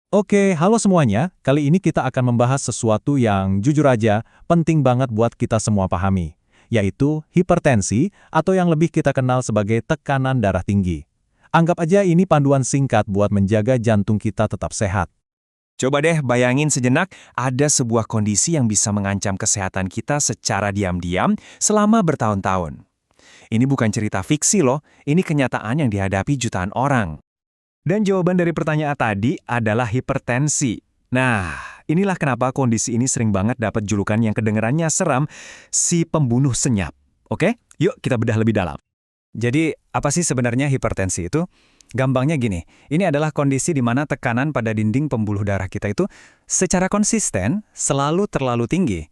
Oke, halo semuanya. Kali ini kita akan membahas sesuatu yang jujur aja penting banget buat kita semua pahami, yaitu hipertensi atau yang lebih kita kenal sebagai tekanan darah tinggi. Anggap aja ini panduan singkat buat menjaga jantung kita tetap sehat. Coba deh bayangin sejenak, ada sebuah kondisi yang bisa mengancam kesehatan kita secara diam-diam selama bertahun-tahun. Ini bukan cerita fiksi loh, ini kenyataan yang dihadapi jutaan orang. Dan jawaban dari pertanyaan tadi adalah hipertensi. Nah, inilah kenapa kondisi ini sering banget dapat julukan yang kedengerannya seram, si pembunuh senyap. Oke, yuk kita bedah lebih dalam. Jadi, apa sih sebenarnya hipertensi itu? Gampangnya gini, ini adalah kondisi di mana tekanan pada dinding pembuluh darah kita itu secara konsisten selalu terlalu tinggi.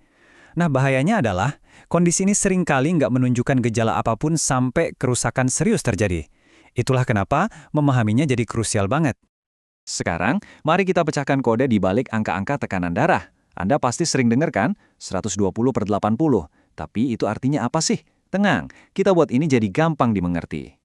Nah, bahayanya adalah kondisi ini seringkali nggak menunjukkan gejala apapun sampai kerusakan serius terjadi. Itulah kenapa memahaminya jadi krusial banget. Sekarang, mari kita pecahkan kode di balik angka-angka tekanan darah. Anda pasti sering dengar kan? 120/80. Tapi itu artinya apa sih? Tenang, kita buat ini jadi gampang dimengerti.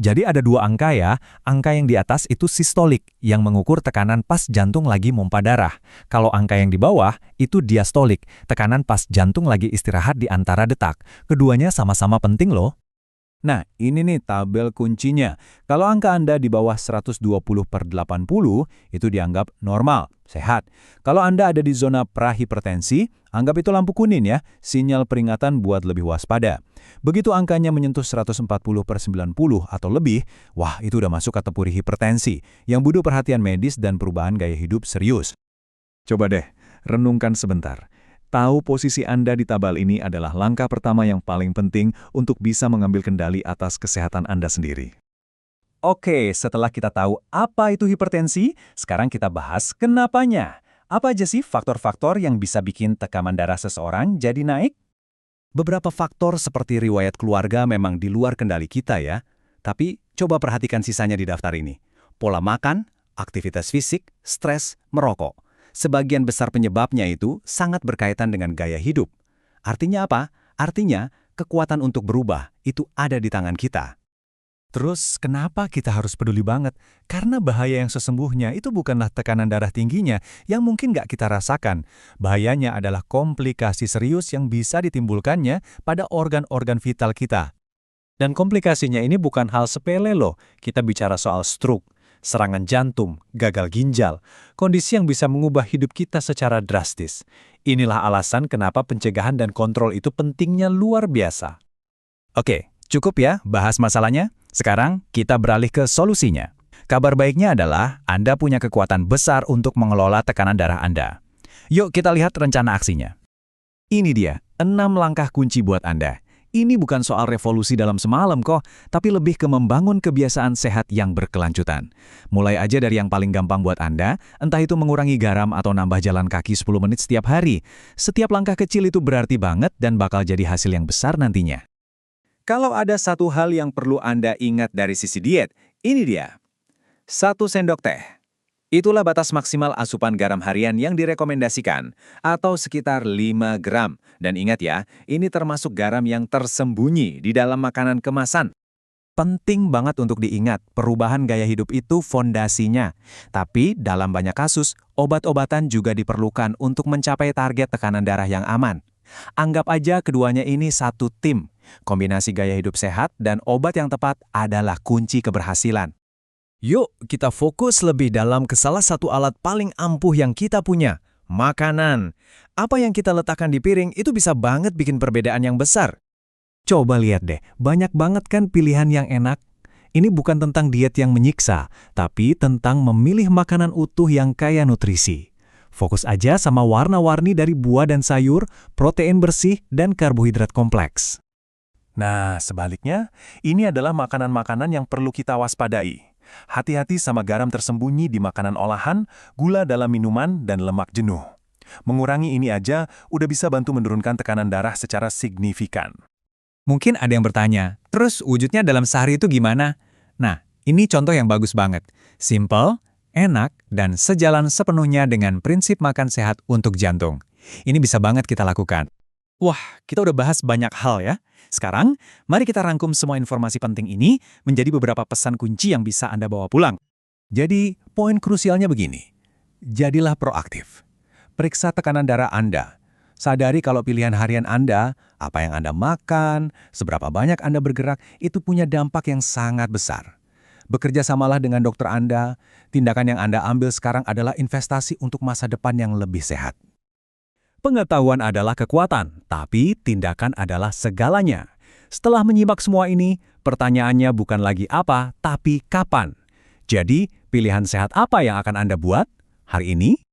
Jadi ada dua angka ya, angka yang di atas itu sistolik, yang mengukur tekanan pas jantung lagi mompa darah. Kalau angka yang di bawah, itu diastolik, tekanan pas jantung lagi istirahat di antara detak. Keduanya sama-sama penting loh. Nah, ini nih tabel kuncinya. Kalau angka Anda di bawah 120/80, itu dianggap normal, sehat. Kalau Anda ada di zona prahipertensi, anggap itu lampu kuning ya, sinyal peringatan buat lebih waspada. Begitu angkanya menyentuh 140/90 atau lebih, wah itu udah masuk kategori hipertensi, yang butuh perhatian medis dan perubahan gaya hidup serius. Coba deh, renungkan sebentar. Tahu posisi Anda di tabel ini adalah langkah pertama yang paling penting untuk bisa mengambil kendali atas kesehatan Anda sendiri. Oke, setelah kita tahu apa itu hipertensi, sekarang kita bahas kenapanya. Apa aja sih faktor-faktor yang bisa bikin tekanan darah seseorang jadi naik? Beberapa faktor seperti riwayat keluarga memang di luar kendali kita ya. Tapi coba perhatikan sisanya di daftar ini. Pola makan, aktivitas fisik, stres, merokok. Sebagian besar penyebabnya itu sangat berkaitan dengan gaya hidup. Artinya apa? Artinya, kekuatan untuk berubah itu ada di tangan kita. Terus, kenapa kita harus peduli banget? Karena bahaya yang sesungguhnya itu bukanlah tekanan darah tingginya yang mungkin nggak kita rasakan. Bahayanya adalah komplikasi serius yang bisa ditimbulkannya pada organ-organ vital kita. Dan komplikasinya ini bukan hal sepele loh. Kita bicara soal stroke, serangan jantung, gagal ginjal, kondisi yang bisa mengubah hidup kita secara drastis. Inilah alasan kenapa pencegahan dan kontrol itu pentingnya luar biasa. Oke, cukup ya bahas masalahnya? Sekarang kita beralih ke solusinya. Kabar baiknya adalah Anda punya kekuatan besar untuk mengelola tekanan darah Anda. Yuk kita lihat rencana aksinya. Ini dia, 6 langkah kunci buat Anda. Ini bukan soal revolusi dalam semalam kok, tapi lebih ke membangun kebiasaan sehat yang berkelanjutan. Mulai aja dari yang paling gampang buat Anda, entah itu mengurangi garam atau nambah jalan kaki 10 menit setiap hari. Setiap langkah kecil itu berarti banget dan bakal jadi hasil yang besar nantinya. Kalau ada satu hal yang perlu Anda ingat dari sisi diet, ini dia. 1 sendok teh. Itulah batas maksimal asupan garam harian yang direkomendasikan, atau sekitar 5 gram. Dan ingat ya, ini termasuk garam yang tersembunyi di dalam makanan kemasan. Penting banget untuk diingat, perubahan gaya hidup itu fondasinya. Tapi dalam banyak kasus, obat-obatan juga diperlukan untuk mencapai target tekanan darah yang aman. Anggap aja keduanya ini satu tim. Kombinasi gaya hidup sehat dan obat yang tepat adalah kunci keberhasilan. Yuk, kita fokus lebih dalam ke salah satu alat paling ampuh yang kita punya, makanan. Apa yang kita letakkan di piring itu bisa banget bikin perbedaan yang besar. Coba lihat deh, banyak banget kan pilihan yang enak. Ini bukan tentang diet yang menyiksa, tapi tentang memilih makanan utuh yang kaya nutrisi. Fokus aja sama warna-warni dari buah dan sayur, protein bersih, dan karbohidrat kompleks. Nah, sebaliknya, ini adalah makanan-makanan yang perlu kita waspadai. Hati-hati sama garam tersembunyi di makanan olahan, gula dalam minuman, dan lemak jenuh. Mengurangi ini aja udah bisa bantu menurunkan tekanan darah secara signifikan. Mungkin ada yang bertanya, terus wujudnya dalam sehari itu gimana? Nah, ini contoh yang bagus banget. Simple, enak, dan sejalan sepenuhnya dengan prinsip makan sehat untuk jantung. Ini bisa banget kita lakukan. Wah, kita udah bahas banyak hal ya. Sekarang, mari kita rangkum semua informasi penting ini menjadi beberapa pesan kunci yang bisa Anda bawa pulang. Jadi, poin krusialnya begini. Jadilah proaktif. Periksa tekanan darah Anda. Sadari kalau pilihan harian Anda, apa yang Anda makan, seberapa banyak Anda bergerak, itu punya dampak yang sangat besar. Bekerja samalah dengan dokter Anda. Tindakan yang Anda ambil sekarang adalah investasi untuk masa depan yang lebih sehat. Pengetahuan adalah kekuatan, tapi tindakan adalah segalanya. Setelah menyimak semua ini, pertanyaannya bukan lagi apa, tapi kapan. Jadi, pilihan sehat apa yang akan Anda buat? Hari ini?